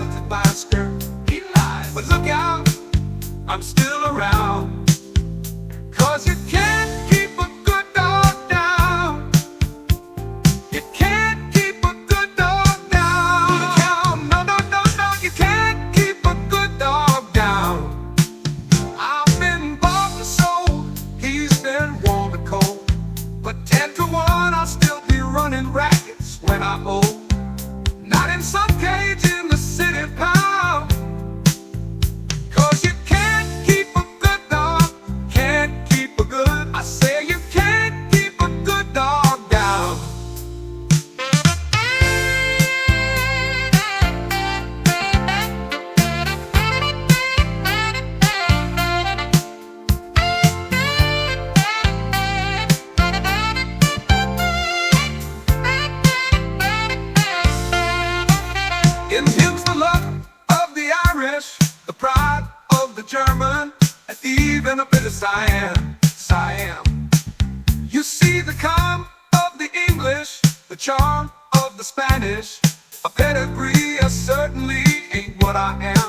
tilted by a skirt. He lies, but look out, I'm still around. 'Cause you can't keep a good dog down. You can't keep a good dog down. No, no, no, no, you can't keep a good dog down. I've been bought and sold, he's been warm and cold, but 10 to 1 I'll still be running rackets when I'm old. Not in some cage in the city, pal. 'Cause you can't keep a good dog, can't keep a good, I say you can't keep a good dog down. In him's the luck of the Irish, the pride of the German, and even a bit of Siam. You see the calm of the English, the charm of the Spanish. A pedigree, I certainly ain't what I am.